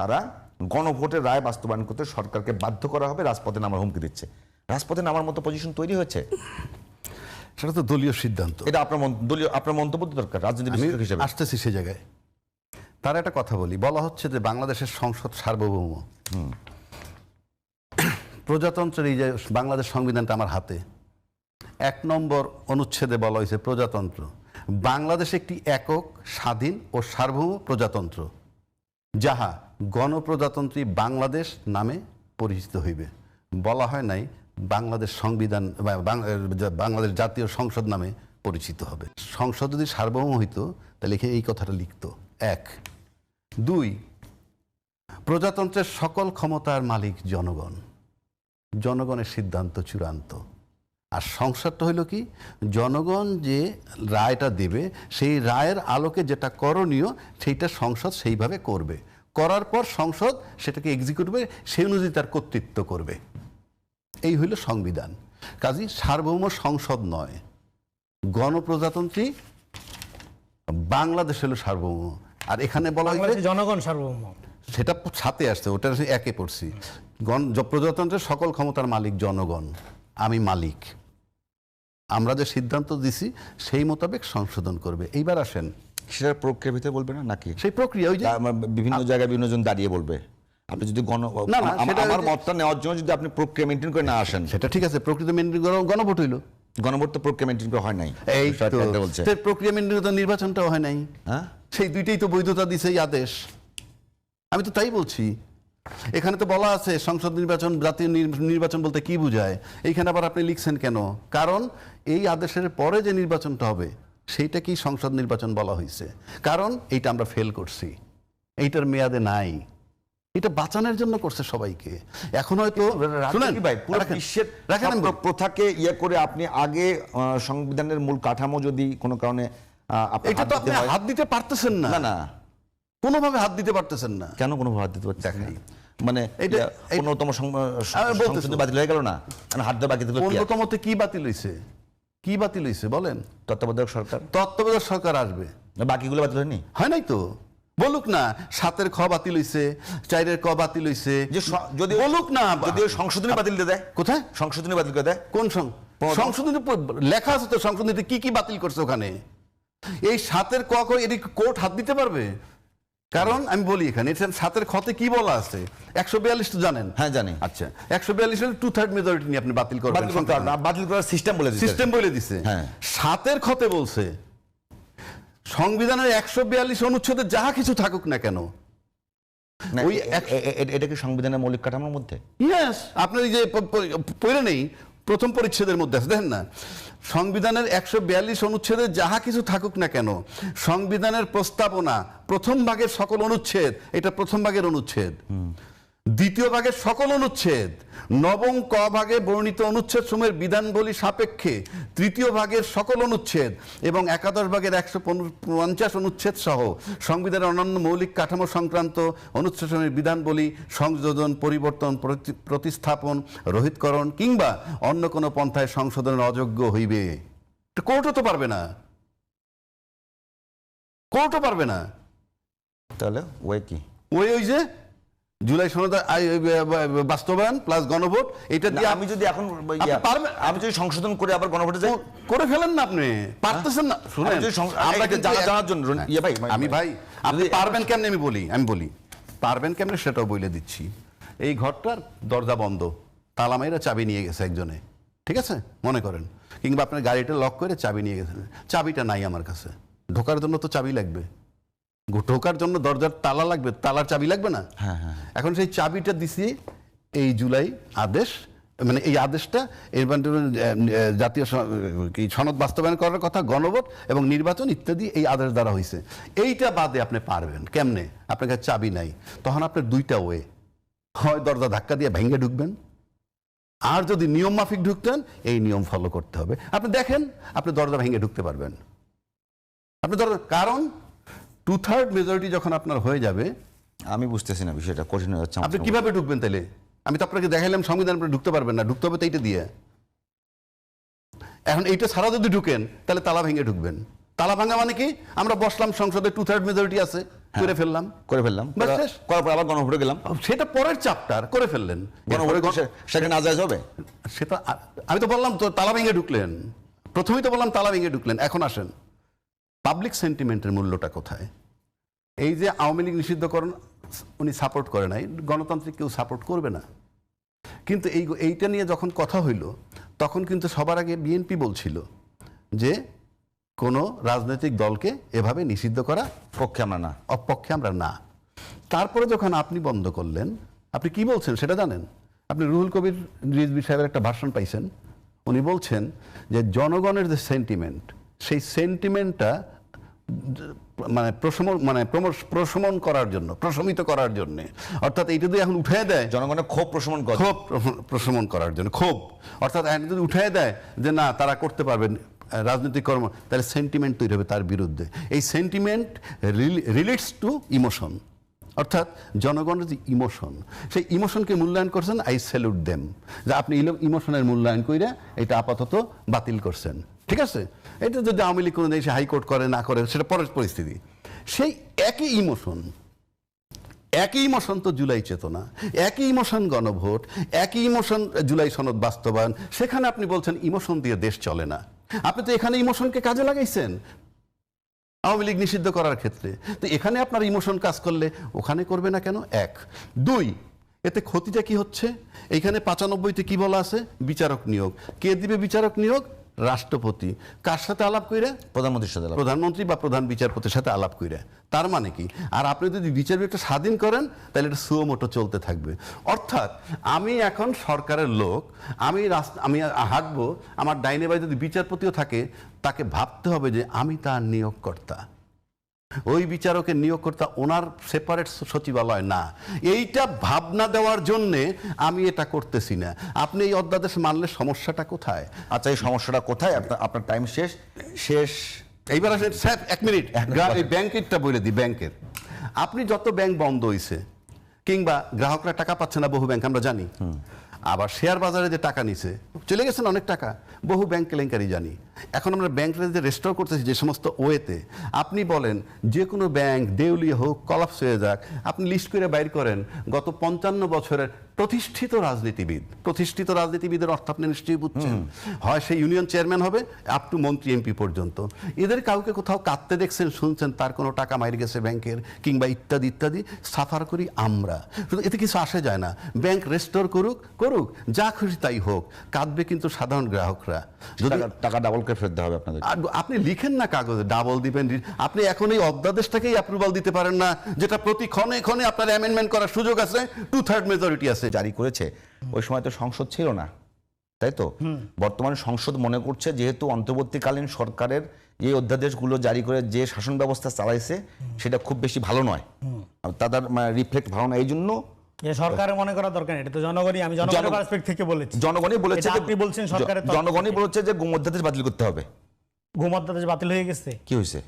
তারা গণভোটের রায় বাস্তবায়ন করতে সরকারকে বাধ্য করা হবে, রাজপথে নামার হুমকি দিচ্ছে। রাজপথে নামার মতো পজিশন তৈরি হয়েছে, সেটা তো দলীয় সিদ্ধান্ত। এটা আপনার মন্তব্য দরকার রাজনীতি বিশ্লেষক হিসেবে। আসতেছি সে জায়গায়। তার একটা কথা বলা হচ্ছে যে বাংলাদেশের সংসদ সার্বভৌম, প্রজাতন্ত্রের এই যে বাংলাদেশ সংবিধানটা আমার হাতে 1 নম্বর অনুচ্ছেদে বলা হয়েছে প্রজাতন্ত্র বাংলাদেশ একটি একক স্বাধীন ও সার্বভৌম প্রজাতন্ত্র, যাহা গণপ্রজাতন্ত্রী বাংলাদেশ নামে পরিচিত হইবে। বলা হয় নাই বাংলাদেশ সংবিধান বাংলাদেশ জাতীয় সংসদ নামে পরিচিত হবে। সংসদ যদি সার্বভৌম হইতো তাহলে এই কথাটা লিখত। 1 2 প্রজাতন্ত্রের সকল ক্ষমতার মালিক জনগণ, জনগণের সিদ্ধান্ত চূড়ান্ত। আর সংসদটা হইল কি, জনগণ যে রায়টা দেবে সেই রায়ের আলোকে যেটা করণীয় সেইটা সংসদ সেইভাবে করবে, করার পর সংসদ সেটাকে এক্সিকিউট করবে, সেই অনুযায়ী তার কর্তৃত্ব করবে। এই হইল সংবিধান। কাজী সার্বভৌম সংসদ নয়, গণপ্রজাতন্ত্রী বাংলাদেশ হলো সার্বভৌম। আর এখানে বলা হয়েছে জনগণ সার্বভৌম, সেটা সাথে আসছে, ওটা একে পড়ছি। প্রজাতন্ত্রের সকল ক্ষমতার মালিক জনগণ, আমি মালিক, আমরা যে সিদ্ধান্ত দিছি সেই মোতাবেক সংশোধন করবে। এইবার আসেন, সেটার প্রক্রিয়ার ভিতরে বলবে না নাকি? সেই প্রক্রিয়া ওই যে বিভিন্ন জায়গায় বিভিন্ন জন দাঁড়িয়ে বলবে। আপনি যদি আমার মতটা নেওয়ার জন্য যদি আপনি প্রক্রিয়া মেনটেন করে না আসেন, সেটা ঠিক আছে, প্রকৃত মেনটেন করে গণভোট হইল। গণভোট তো প্রক্রিয়া মেনটেন করে হয় নাই। এই তো প্রক্রিয়া মেনটেন করে নির্বাচনটাও হয় নাই। হ্যাঁ, সেই দুইটাই তো বৈধতা দিছে এই আদেশ। আমি তো তাই বলছি। এখানে তো বলা আছে সংসদ নির্বাচন, জাতীয় নির্বাচন বলতে কি বোঝায়। এইখানে আবার আপনি লিখছেন কেন? কারণ এই আদেশের পরে যে নির্বাচনটা হবে সেইটা কি সংসদ নির্বাচন বলা হয়েছে, কারণ এইটা আমরা ফেল করছি, এইটার মেয়াদে নাই, এটা বাঁচানোর জন্য করছে সবাইকে। এখন হয়তো প্রথাকে ইয়ে করে আপনি আগে সংবিধানের মূল কাঠামো যদি কোনো কারণে এটা তো আপনি হাত দিতে পারতেছেন না, না কোনোভাবে হাত দিতে পারতেছেন না। কেন কোনোভাবে হাত দিতে পারতেছেন না? মানে এটা অন্যতম সংশোধনী বাতিল হয়ে গেল না, হাত দেওয়া বাকি থাকলো। অন্যতমতে কি বাতিল হয়েছে, কি বাতিল হয়েছে বলেন? তত্ত্বাবধায়ক সরকার, তত্ত্বাবধায়ক সরকার আসবে, বাকিগুলো বাতিল হয়নি? হয় নাই তো, বলুক না 7-এর খ বাতিল হইছে, 4-এর ক বাতিল হইছে, যদি বলুক না, যদি সংশোধনী বাতিল দিয়ে দেয়। কোথায় সংশোধনী বাতিল করে দেয়? কোন সংশোধনী লেখা আছে তো, সংশোধনীতে কি কি বাতিল করছে ওখানে। এই 7-এর ক এর কোর্ট হাত দিতে পারবে? কারণ আমি বলি এখানে 7-এর খতে কি বলা আছে, 142 তো জানেন? হ্যাঁ জানি। আচ্ছা, 142 2/3 মেজরিটি নিয়ে আপনি বাতিল করবেন, বাতিল করার সিস্টেম বলে দিছে। 7-এর খতে বলছে সংবিধানের 142 অনুচ্ছেদে যাহা কিছু থাকুক না কেন, ওই এটা কি সংবিধানের মৌলিক কাঠামোর মধ্যে? ইয়েস, আপনার এই যে পড়ে নেই প্রথম পরিচ্ছেদের মধ্যে আছে, দেখেন না, সংবিধানের 142 অনুচ্ছেদে যাহা কিছু থাকুক না কেন, সংবিধানের প্রস্তাবনা প্রথম ভাগের সকল অনুচ্ছেদ, এটা প্রথম ভাগের অনুচ্ছেদ, দ্বিতীয় ভাগের সকল অনুচ্ছেদ, নবম ক ভাগে বর্ণিত অনুচ্ছেদ সমূহের বিধানবলী সাপেক্ষে তৃতীয় ভাগের সকল অনুচ্ছেদ এবং একাদশ ভাগের 150 অনুচ্ছেদ সহ সংবিধানের অন্যান্য মৌলিক কাঠামো সংক্রান্ত অনুচ্ছেদ সমূহের বিধানবলী সংযোজন, পরিবর্তন, প্রতিস্থাপন, রহিতকরণ কিংবা অন্য কোনো পন্থায় সংশোধনের অযোগ্য হইবে। কোর্টও তো পারবে না, কোর্টও পারবে না। তাহলে ওই কি ওই যে জুলাই সনদ বাস্তবায়ন প্লাস গণভোট, এটা দিয়ে আমি যদি এখন আমি যদি সংশোধন করে আবার গণভোটে যাই, করে ফেলেন না, আপনি পারতেছেন না। শুনেন, আপনাকে জানার জন্য আমি ভাই আপনি পারবেন কেমনে আমি বলি পারবেন কেমনে সেটাও বলে দিচ্ছি। এই ঘরটার দরজা বন্ধ, তালা মাইরা চাবি নিয়ে গেছে একজনে, ঠিক আছে মনে করেন, কিংবা আপনার গাড়িটা লক করে চাবি নিয়ে গেছেন, চাবিটা নাই আমার কাছে, ঢোকার জন্য তো চাবি লাগবে, ঢোকার জন্য দরজার তালা লাগবে, তালার চাবি লাগবে না? এখন সেই চাবিটা দিছি এই জুলাই আদেশ, মানে এই আদেশটা জাতীয় সনদ বাস্তবায়ন করার কথা, গণভোট এবং নির্বাচন ইত্যাদি এই আদেশ দ্বারা হয়েছে। এইটা বাদে আপনি পারবেন কেমনে? আপনার কাছে চাবি নাই, তখন আপনার দুইটা ওয়ে, হয় দরজা ধাক্কা দিয়ে ভেঙে ঢুকবেন, আর যদি নিয়ম মাফিক ঢুকতেন এই নিয়ম ফলো করতে হবে। আপনি দেখেন আপনি দরজা ভেঙে ঢুকতে পারবেন, আপনি কারণ 2/3 মেজরিটি যখন আপনার হয়ে যাবে। আমি বুঝতেছি না, বিষয়টা কঠিন হয়ে যাচ্ছে। আপনি কিভাবে ঢুকবেন তাহলে? আমি তো আপনাকে দেখাইলাম সংবিধান, আপনি ঢুকতে পারবেন না, ঢুকতে হবে তো এইটা দিয়ে। এখন এইটা ছাড়া যদি ঢুকেন তাহলে তালা ভেঙে ঢুকবেন। তালা ভাঙা মানে কি? আমরা বসলাম সংসদে 2/3 মেজরিটি আছে, করে ফেললাম। বাস শেষ। করার পর আবার গণভোটে গেলাম, সেটা পরের চ্যাপ্টার, করে ফেললেন। গণভোটে সেখানে আজাদ হবে। সেটা আমি তো বললাম তো তালা ভেঙে ঢুকলেন, প্রথমেই তো বললাম তালা ভেঙে ঢুকলেন। এখন আসেন পাবলিক সেন্টিমেন্টের মূল্যটা কোথায়? এই যে আওয়ামী লীগ নিষিদ্ধকরণ উনি সাপোর্ট করে নাই, গণতান্ত্রিক কেউ সাপোর্ট করবে না, কিন্তু এইটা নিয়ে যখন কথা হইল তখন কিন্তু সবার আগে বিএনপি বলছিল যে কোনো রাজনৈতিক দলকে এভাবে নিষিদ্ধ করা পক্ষে আমরা না, অপক্ষে আমরা না। তারপরে যখন আপনি বন্ধ করলেন, আপনি কি বলছেন সেটা জানেন? আপনি রুহুল কবির রিজভী সাহেবের একটা ভাষণ পাইছেন, উনি বলছেন যে জনগণের যে সেন্টিমেন্ট, সেই সেন্টিমেন্টটা প্রশমন করার জন্য, প্রশমিত করার জন্য, অর্থাৎ এইটা যদি এখন উঠে দেয় জনগণের ক্ষোভ প্রশমন করার জন্য, ক্ষোভ অর্থাৎ এখন যদি উঠে দেয় যে না তারা করতে পারবেন রাজনৈতিক কর্ম, তাহলে সেন্টিমেন্ট তৈরি হবে তার বিরুদ্ধে। এই সেন্টিমেন্ট রিলেটস টু ইমোশন, অর্থাৎ জনগণের যে ইমোশন, সেই ইমোশনকে মূল্যায়ন করছেন। আই স্যালুট দেম যে আপনি ইমোশনের মূল্যায়ন করে এটা আপাতত বাতিল করছেন, ঠিক আছে? এটা যদি আওয়ামী লীগ কোনো দেশে হাইকোর্ট করে না করে সেটা পরের পরিস্থিতি। সেই একই ইমোশন তো জুলাই চেতনা, একই ইমোশন গণভোট, একই ইমোশন জুলাই সনদ বাস্তবায়ন। সেখানে আপনি বলছেন ইমোশন দিয়ে দেশ চলে না। আপনি তো এখানে ইমোশনকে কাজে লাগাইছেন আওয়ামী লীগ নিষিদ্ধ করার ক্ষেত্রে, তো এখানে আপনার ইমোশন কাজ করলে ওখানে করবে না কেন? এক। দুই, এতে ক্ষতিটা কি হচ্ছে? এইখানে 95-তে কি বলা আছে? বিচারক নিয়োগ। কে দিবে বিচারক নিয়োগ? রাষ্ট্রপতি। কার সাথে আলাপ কইরা? প্রধানমন্ত্রীর সাথে, প্রধানমন্ত্রী বা প্রধান বিচারপতির সাথে আলাপ কইরা। তার মানে কি? আর আপনি যদি বিচার বিভাগটা স্বাধীন করেন তাহলে এটা সুও মোটো চলতে থাকবে। অর্থাৎ আমি এখন সরকারের লোক, আমি হাঁটবো, আমার ডাইনে বাই যদি বিচারপতিও থাকে, তাকে ভাবতে হবে যে আমি তার নিয়োগকর্তা, ওই বিচারকের নিয়োগকর্তা ওনার সেপারেট সচিবালয় না। এইটা ভাবনা দেওয়ার জন্যে আমি এটা করতেছি না। আপনি এই অধ্যাদেশ মানলে সমস্যাটা কোথায়? আচ্ছা, এই সমস্যাটা কোথায়? আপনার টাইম শেষ। এইবার আসেন স্যার, 1 মিনিট, এই ব্যাংকেরটা বলে দিই। ব্যাংকের আপনি যত ব্যাংক বন্ধ হয়েছে কিংবা গ্রাহকরা টাকা পাচ্ছে না, বহু ব্যাংক আমরা জানি, আবার শেয়ার বাজারে যে টাকা নিছে চলে গেছেন অনেক টাকা, বহু ব্যাংক কেলেঙ্কারি জানি। এখন আমরা ব্যাংকটা যে রেস্টোর করতেছি যে সমস্ত ওয়েতে, আপনি বলেন যে কোনো ব্যাংক দেউলিয়া হোক, কলাপস হয়ে যাক, আপনি লিস্ট করে বাইর করেন গত 55 বছরের প্রতিষ্ঠিত রাজনীতিবিদের অর্থ আপনি নিশ্চয়ই বুঝছেন। হয় সেই ইউনিয়ন চেয়ারম্যান হবে আপ টু মন্ত্রী এমপি পর্যন্ত, এদের কাউকে কোথাও কাঁদতে দেখছেন, শুনছেন তার কোনো টাকা মাইর গেছে ব্যাংকের কিংবা ইত্যাদি ইত্যাদি? সাফার করি আমরা, শুধু এতে কিছু আসে যায় না। ব্যাংক রেস্টোর করুক, যা খুশি তাই হোক, কাঁদবে কিন্তু সাধারণ গ্রাহকরা। যদি টাকা ডাবল করে ফেরত হবে আপনাদের। আপনি লিখেন না কাগজে ডাবল দিবেন, আপনি এখন এই অধ্যাদেশটাকেই অ্যাপ্রুভাল দিতে পারেন না, যেটা প্রতি ক্ষণে আপনার অ্যামেন্ডমেন্ট করার সুযোগ আছে, 2/3 মেজরিটি আছে। জারি করেছে ওই সময় তো সংসদ ছিল না, তাই তো? বর্তমান সংসদ মনে করছে যেহেতু অন্তর্বর্তীকালীন সরকারের এই অধ্যাদেশগুলো জারি করে যে শাসন ব্যবস্থা চালাইছে সেটা খুব বেশি ভালো নয়, তাদের রিফ্লেক্ট ভালো না, এই জন্য সরকারের মনে করা দরকার নেই। এটা তো জনগণই, আমি জনগণের পার্সপেক্টিভ থেকে বলেছি। জনগণই বলেছে, আপনি বলছেন সরকারের, জনগণই বলেছে যে গুম অধ্যাদেশ বাতিল করতে হবে। গুম অধ্যাদেশ বাতিল হয়ে গেছে। কি হয়েছে?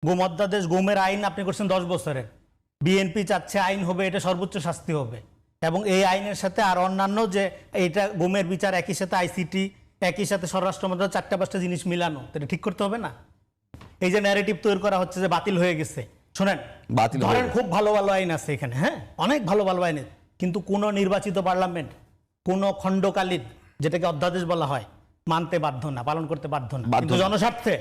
গুম অধ্যাদেশ, গুমের আইন আপনি করছেন 10 বছরের। বিএনপি চাচ্ছে আইন হবে, এটা সর্বোচ্চ শাস্তি হবে, এবং এই আইনের সাথে আর অন্যান্য যে এটা গুমের বিচার, একই সাথে আইসিটি, একই সাথে স্বরাষ্ট্র মন্ত্রণালয়, 4-5টা জিনিস মিলানো, এটা ঠিক করতে হবে না? এই যে ন্যারেটিভ তৈরি করা হচ্ছে যে বাতিল হয়ে গেছে, শোনেন, ধরেন খুব ভালো ভালো আইন আছে এখানে, হ্যাঁ, অনেক ভালো ভালো আইন, কিন্তু কোন নির্বাচিত পার্লামেন্ট, কোন খণ্ডকালীন, যেটাকে অধ্যাদেশ বলা হয়, মানতে বাধ্য না, পালন করতে বাধ্য না। কিন্তু জনস্বার্থে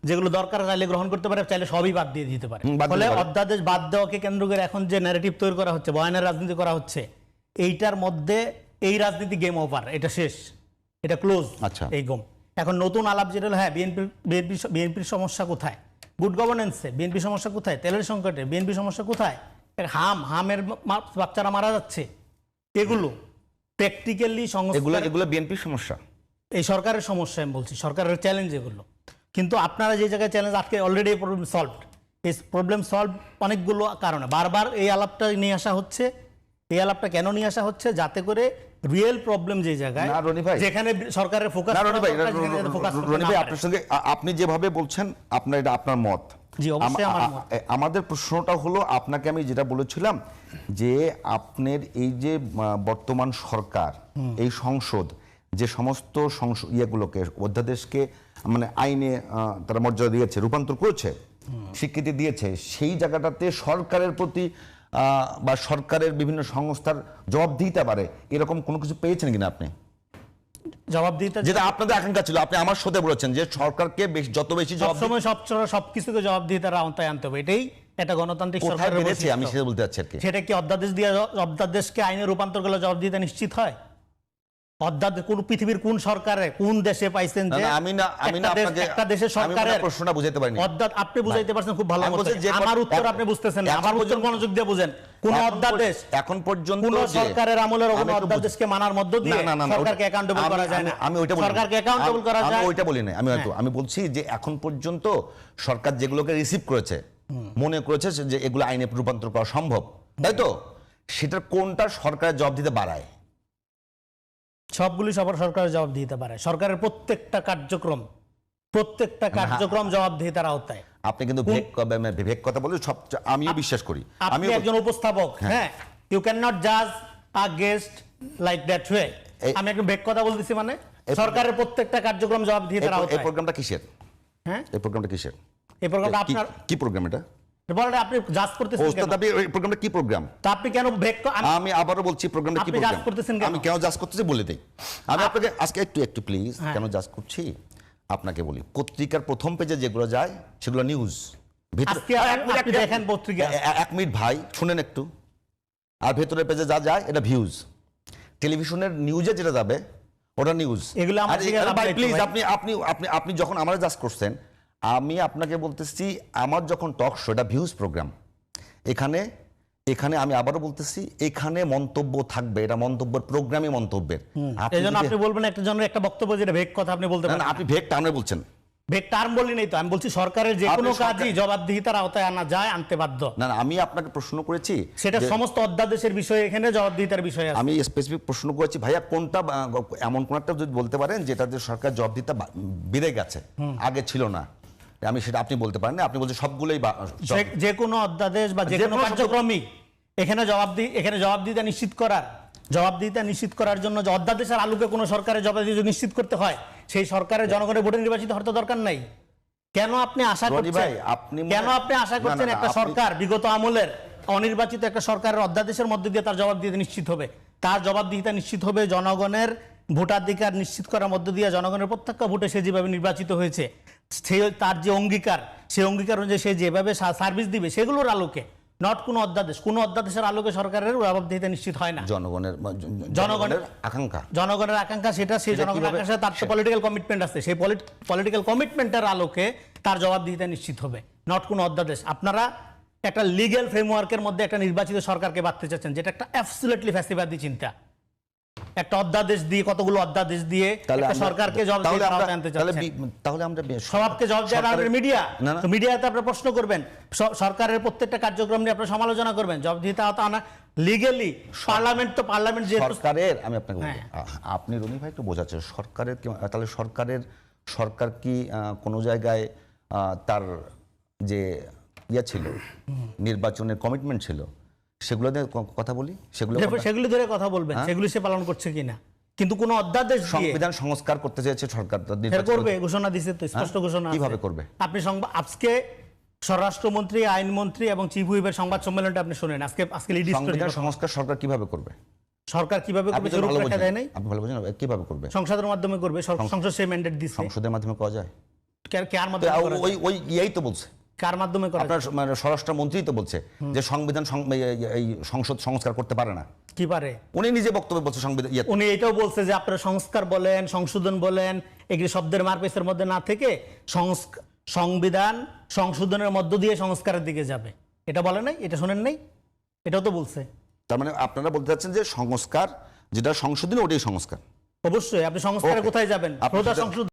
যেগুলো দরকার চাইলে গ্রহণ করতে পারে, চাইলে সবই বাদ দিয়ে দিতে পারে। ফলে অধ্যাদেশ বাদ দেওয়াকে কেন্দ্র করে এখন যে ন্যারেটিভ তৈরি করা হচ্ছে, বয়ানের রাজনীতি করা হচ্ছে, এইটার মধ্যে এই রাজনীতি গেম ওভার, এটা শেষ, এটা ক্লোজ। আচ্ছা, এই গেম এখন নতুন আলাপ যেটা হলো, হ্যাঁ, বিএনপির সমস্যা কোথায়? গুড গভর্নেন্সে। বিএনপি সমস্যা কোথায়? তেলের সংকটে। বিএনপি সমস্যা কোথায়? হামের বাচ্চারা মারা যাচ্ছে। এগুলো প্র্যাকটিক্যালি এগুলো বিএনপির সমস্যা, এই সরকারের সমস্যা। আমি বলছি সরকারের চ্যালেঞ্জ এগুলো, কিন্তু আপনারা যে জায়গায় চ্যালেঞ্জ আজকে অলরেডি এই প্রবলেম সলভ, এই প্রবলেম সলভ অনেকগুলো কারণে। বারবার এই আলাপটা নিয়ে আসা হচ্ছে। এই আলাপটা কেন নিয়ে আসা হচ্ছে? যাতে করে রিয়েল প্রবলেম যে জায়গায়, যেখানে সরকারের ফোকাস, আপনার সঙ্গে আপনি যেভাবে বলছেন, আপনার এটা আপনার মত। জি, অবশ্যই আমার মত। আমাদের প্রশ্নটা হলো, আপনাকে আমি যেটা বলেছিলাম যে আপনার এই যে বর্তমান সরকার, এই সংসদ যে সমস্ত ইয়েগুলোকে, অধ্যাদেশকে মানে আইনে তারা মর্যাদা দিয়েছে, রূপান্তর করেছে, স্বীকৃতি দিয়েছে, সেই জায়গাটাতে সরকারের প্রতি বা সরকারের বিভিন্ন সংস্থার জবাব দিতে পারে এরকম কোনো কিছু পেয়েছেন কিনা আপনি? জবাব দিতে যেটা আপনাদের আকাঙ্ক্ষা ছিল, আপনি আমার সাথে বলেছেন যে সরকারকে যত বেশি জবাব সবসময় সবকিছুকে জবাব দিয়ে তারা আওতায় আনতে হবে, এটাই একটা গণতান্ত্রিক কোথায় সরকারের পেরেছি বৈশিষ্ট্য। আমি সেটা বলতে চাচ্ছি আর কি। সেটা কি অধ্যাদেশ দিয়ে অধ্যাদেশকে আইনে রূপান্তর করলে জবাব দিতে নিশ্চিত হয়? অধ্যাদেশ কোন পৃথিবীর কোন সরকারে কোন দেশে পাইছেন যে আমি না আপনাকে একটা দেশের সরকারের প্রশ্নটা বুঝাতে পারিনি। আপনি বুঝাইতে পারছেন খুব ভালো আমি মতো, বলছি যে আমার উত্তর আপনি বুঝতেছেন না, আমার উত্তর মনোযোগ দিয়ে বুঝেন। কোন অধ্যাদেশ এখন পর্যন্ত কোন যে সরকারের আমলের কোন আমি একটু বুঝি। অধ্যাদেশকে মানার মধ্য দিয়ে না, সরকারকে অ্যাকাউন্টেবল করা যায় না। আমি ওইটা বলি সরকারকে অ্যাকাউন্টেবল করা যায়, আমি ওইটা বলি না। আমি বলছি যে এখন পর্যন্ত সরকার যেগুলোকে রিসিভ করেছে, মনে করেছে যে এগুলো আইনে রূপান্তর করা সম্ভব, তাই তো? সেটার কোনটা সরকারের জবাব দিতে বাড়ায়? সবগুলি সরকারের জবাব দিতে পারে। সরকারের প্রত্যেকটা কার্যক্রম জবাবদিহিতার আওতায়। আপনি কিন্তু বিবেক কথা বলে সব, আমিও বিশ্বাস করি। আপনি একজন উপস্থাপক, হ্যাঁ, ইউ ক্যান নট জাজ আ গেস্ট লাইক দ্যাট ওয়ে। আমি একজন বেক কথা বলতেছি, মানে সরকারের প্রত্যেকটা কার্যক্রম জবাবদিহিতার আওতায়। এই প্রোগ্রামটা কিসের? হ্যাঁ, এই প্রোগ্রামটা কিসের? এই প্রোগ্রামটা আপনার কি প্রোগ্রাম এটা? বলেন, আপনি জাজ করতেছেন কেন? ওস্তাদ, এই প্রোগ্রামটা কি প্রোগ্রাম? তা আপনি কেন বেক? আমি আবারও বলছি প্রোগ্রামটা কি আপনি জাজ প্রোগ্রাম? করতেছেন কেন? আমি কেন জাজ করতেছি বলে দেই। আমি আপনাকে আজকে একটু প্লিজ কেন জাজ করছি আপনাকে বলি। পত্রিকার প্রথম পেজে যেগুলো যায় সেগুলো নিউজ। আজকে আপনি দেখেন পত্রিকা, 1 মিনিট ভাই শুনেন একটু। আর ভেতরের পেজে যা যায় এটা ভিউজ। টেলিভিশনের নিউজে যেটা যাবে ওটা নিউজ। এগুলো আমার থেকে ভাই প্লিজ, আপনি যখন আমরা জাজ করছেন, আমি আপনাকে বলতেছি আমার যখন টক শো, এটা ভিউজ প্রোগ্রাম। এখানে আমি আবারও বলতেছি, এখানে মন্তব্য থাকবে, এটা মন্তব্যের প্রোগ্রামই মন্তব্যের। এইজন্য আপনি বলবেন একটা জনের একটা বক্তব্য যেটা বেক কথা আপনি বলতে পারেন। আপনি ভেক টার্মে বলছেন। বেক টার্ম বলি নাই তো, আমি বলছি সরকারের যে কোনো কাজই জবাবদিহিতার আওতায় আনা যায়, আনতে বাধ্য। না, আমি আপনাকে প্রশ্ন করেছি সেটা সমস্ত অধ্যাদেশের বিষয়ে এখানে জবাবদিহিতার বিষয় আছে। আমি স্পেসিফিক প্রশ্ন করেছি ভাইয়া, কোনটা এমন কোন একটা যদি বলতে পারেন যেটাতে সরকার জবাবদিহিতা বেড়ে গেছে, আগে ছিল না। আমি সেটা আপনি বলতে পারেন না, আপনি বলছেন সবগুলোই যে কোনো অধ্যাদেশ বা যে কোনো কার্যক্রমই এখানে জবাবদিহিতা নিশ্চিত করার জন্য যে অধ্যাদেশের আলোকে কোনো সরকারের জবাবদিহিতা নিশ্চিত করতে হয়, সেই সরকারের জনগণের ভোটে নির্বাচিত হওয়ার তো দরকার নাই। কেন আপনি আশা করছেন একটা সরকার বিগত আমলের অনির্বাচিত একটা সরকারের অধ্যাদেশের মধ্যে দিয়ে তার জবাবদিহিতা নিশ্চিত হবে? তার জবাবদিহিতা নিশ্চিত হবে জনগণের ভোটাধিকার নিশ্চিত করার মধ্য দিয়ে, জনগণের প্রত্যক্ষ ভোটে সে যেভাবে নির্বাচিত হয়েছে, তার যে অঙ্গীকার, সেই অঙ্গীকার অনুযায়ী সে যেভাবে সার্ভিস দিবে সেগুলোর আলোকে, নট কোনো অধ্যাদেশের আলোকে সরকারের জবাবদিহিতা নিশ্চিত হয় না। জনগণের আকাঙ্ক্ষা সেটা, সেই জনগণের আকাঙ্ক্ষা, তার তো পলিটিক্যাল কমিটমেন্ট আছে, সেই পলিটিক্যাল কমিটমেন্টের আলোকে তার জবাবদিহিতা নিশ্চিত হবে, নট কোনো অধ্যাদেশ। আপনারা একটা লিগ্যাল ফ্রেমওয়ার্কের মধ্যে একটা নির্বাচিত সরকারকে বাঁধতে চাচ্ছেন, যেটা একটা অ্যাবসলিউটলি ফ্যাসিবাদী চিন্তা। একটা অধ্যাদেশ দিয়ে, কতগুলো অধ্যাদেশ দিয়ে একটা সরকারকে জবাবদিহিতার আওতায় আনতে চাচ্ছেন। তাহলে আমরা সবাবকে জবাব দেওয়ার মিডিয়াতে আপনারা প্রশ্ন করবেন, সরকারের প্রত্যেকটা কার্যক্রম নিয়ে আপনারা সমালোচনা করবেন, জবাবদিহিতা আওতা আনা লিগ্যালি। পার্লামেন্ট যে সরকারের, আমি আপনাকে আপনি রনি ভাই একটু বোঝাচ্ছেন, সরকারের তাহলে সরকার কি কোনো জায়গায় তার যে ছিল নির্বাচনের কমিটমেন্ট ছিল, সেগুলো নিয়ে কথা বলি, সেগুলো ধরে কথা বলবেন, সেগুলো সে পালন করছে কিনা। কিন্তু কোন অধ্যাদেশ দিয়ে সংবিধান সংস্কার করতে চেয়েছে সরকার, করবে, ঘোষণা দিয়েছে তো, স্পষ্ট ঘোষণা। কিভাবে করবে? আপনি আজকে স্বরাষ্ট্রমন্ত্রী, আইনমন্ত্রী এবং চিফ হুইপের সংবাদ সম্মেলনটা আপনি শুনেন। আজকে লিডিং সংবিধান সংস্কার সরকার কিভাবে করবে? সরকার কিভাবে করবে? রূপরেখা দেয় নাই, আপনি ভালো বোঝেন, কিভাবে করবে? সংসদের মাধ্যমে করবে। সংসদ সেই ম্যান্ডেট দিচ্ছে। সংসদের মাধ্যমে করা যায়? কার মাধ্যমে? ওই ইয়াই তো বলছে। কার মাধ্যমে করা? আপনার মানে স্বরাষ্ট্রমন্ত্রী তো বলছে যে সংবিধান এই সংসদ সংস্কার করতে পারে না। কি পারে? উনি নিজে বক্তব্য বলছে সংবিধান। উনি এটাও বলছে যে আপনারা সংস্কার বলেন, সংশোধন বলেন, এগুলি শব্দের মারপেসের মধ্যে না থেকে সংবিধান সংশোধনের মধ্য দিয়ে সংস্কারের দিকে যাবে। এটা বলে নাই? এটা শোনেন নাই? এটাও তো বলছে। তার মানে আপনারা বলতে চাচ্ছেন যে সংস্কার যেটা সংশোধনী, ওটাই সংস্কার। অবশ্যই। আপনি সংস্কারে কোথায় যাবেন?